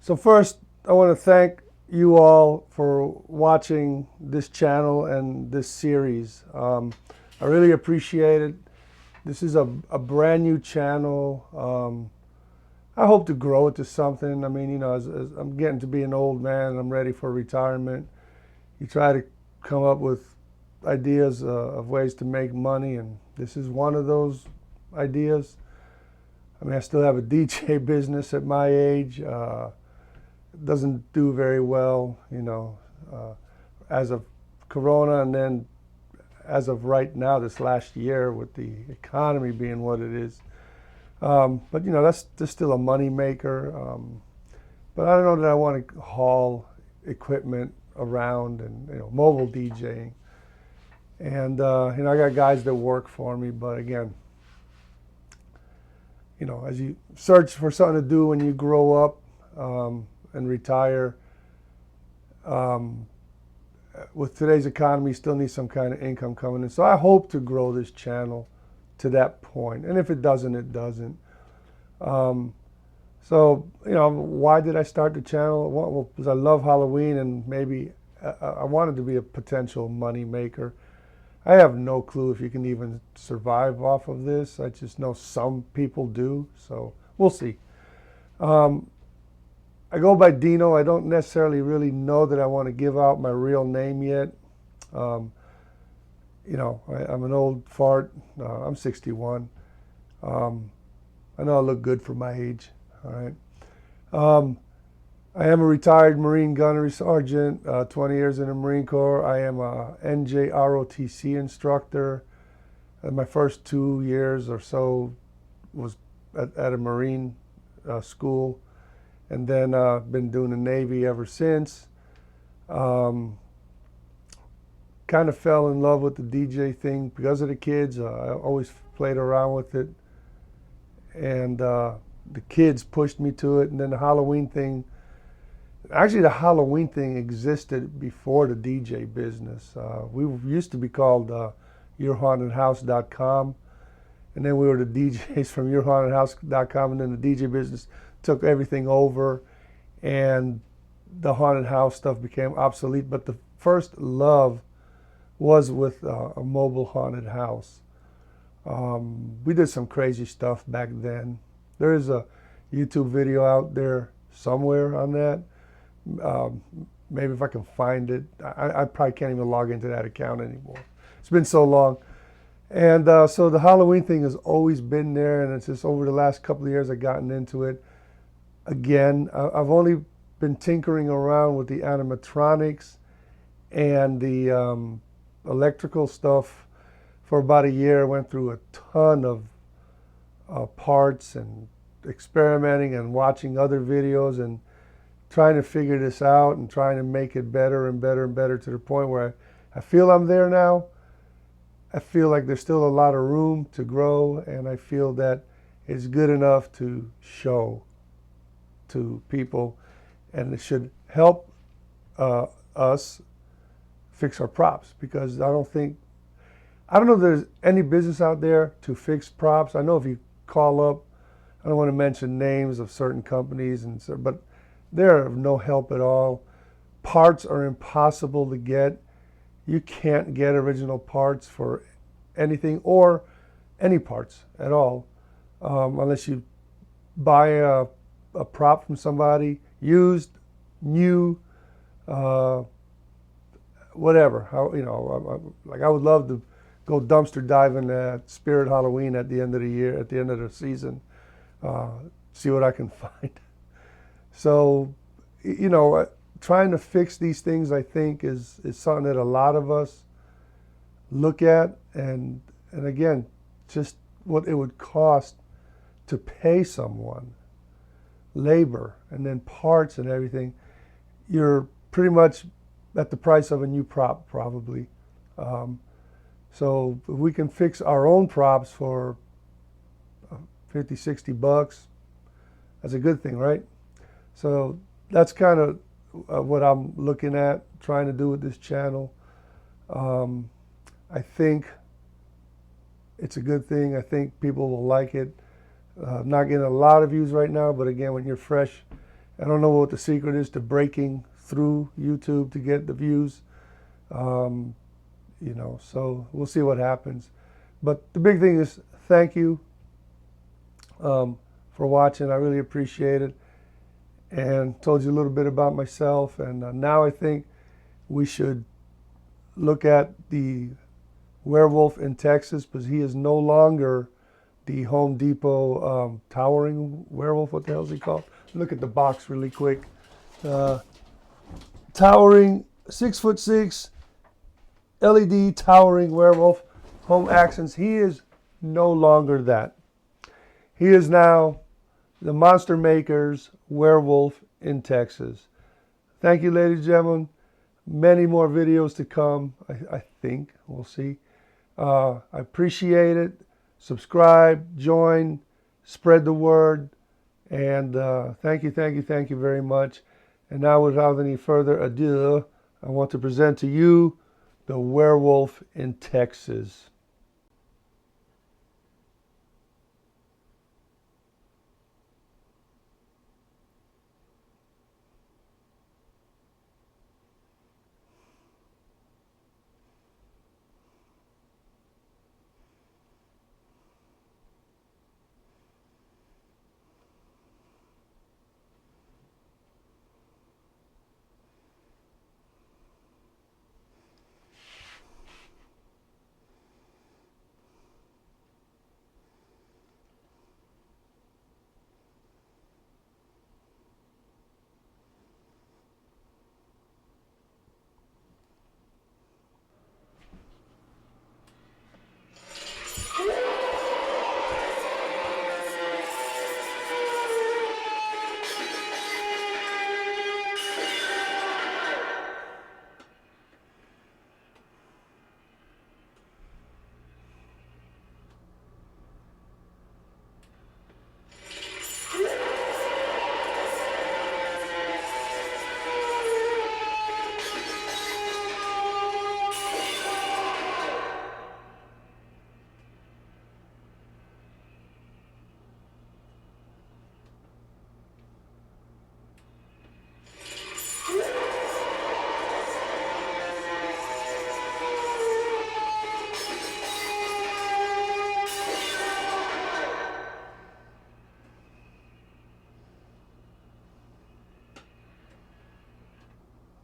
So first, I want to thank you all for watching this channel and this series. I really appreciate it. This is a brand new channel. I hope to grow it to something. I mean, as I'm getting to be an old man and I'm ready for retirement, you try to come up with ideas of ways to make money, and this is one of those ideas. I mean, I still have a DJ business at my age. Doesn't do very well, as of Corona, and then as of right now, this last year, with the economy being what it is. But that's still a money maker. But I don't know that I want to haul equipment around and mobile DJing. And I got guys that work for me, but again, as you search for something to do when you grow up and retire, with today's economy, you still need some kind of income coming in. So I hope to grow this channel to that point. And if it doesn't, it doesn't. So, why did I start the channel? Well, because I love Halloween, and maybe I wanted to be a potential money maker. I have no clue if you can even survive off of this. I just know some people do, so we'll see. I go by Dino. I don't necessarily really know that I want to give out my real name yet. I'm an old fart. I'm 61. I know I look good for my age. All right. I am a retired Marine Gunnery Sergeant, 20 years in the Marine Corps. I am a NJROTC instructor. My first 2 years or so was at a Marine school, and then been doing the Navy ever since. Kind of fell in love with the DJ thing because of the kids. I always played around with it, and the kids pushed me to it. And then the Halloween thing. Actually, the Halloween thing existed before the DJ business. We used to be called YourHauntedHouse.com, and then we were the DJs from YourHauntedHouse.com, and then the DJ business took everything over, and the haunted house stuff became obsolete. But the first love was with a mobile haunted house. We did some crazy stuff back then. There is a YouTube video out there somewhere on that. Maybe if I can find it. I probably can't even log into that account anymore. It's been so long. And so the Halloween thing has always been there, and it's just over the last couple of years I've gotten into it. Again, I've only been tinkering around with the animatronics and the electrical stuff for about a year. I went through a ton of parts and experimenting and watching other videos and trying to figure this out and trying to make it better and better and better, to the point where I feel I'm there now. I feel like there's still a lot of room to grow, and I feel that it's good enough to show to people, and it should help us fix our props, because I don't know if there's any business out there to fix props. I know if you call up, I don't want to mention names of certain companies, but they're of no help at all. Parts are impossible to get. You can't get original parts for anything, or any parts at all, unless you buy a prop from somebody, used, new, whatever. Like I would love to go dumpster diving at Spirit Halloween at the end of the year, at the end of the season, see what I can find. So, trying to fix these things, I think, is something that a lot of us look at, and again, just what it would cost to pay someone, labor, and then parts and everything. You're pretty much at the price of a new prop, probably. So if we can fix our own props for 50, 60 bucks, that's a good thing, right? So that's kind of what I'm looking at, trying to do with this channel. I think it's a good thing. I think people will like it. Not getting a lot of views right now, but again, when you're fresh I don't know what the secret is to breaking through YouTube to get the views. You know, so we'll see what happens. But the big thing is thank you for watching. I really appreciate it, and told you a little bit about myself. And now I think we should look at the werewolf in Texas, because he is no longer the Home Depot towering werewolf. What the hell is he called? Look at the box really quick. Towering 6'6" LED towering werewolf, Home Actions. He is no longer that. He is now the Monster Maker's werewolf in Texas. Thank you, ladies and gentlemen. Many more videos to come, I think. We'll see. I appreciate it. Subscribe, join, spread the word. And thank you very much. And now, without any further ado, I want to present to you the werewolf in Texas.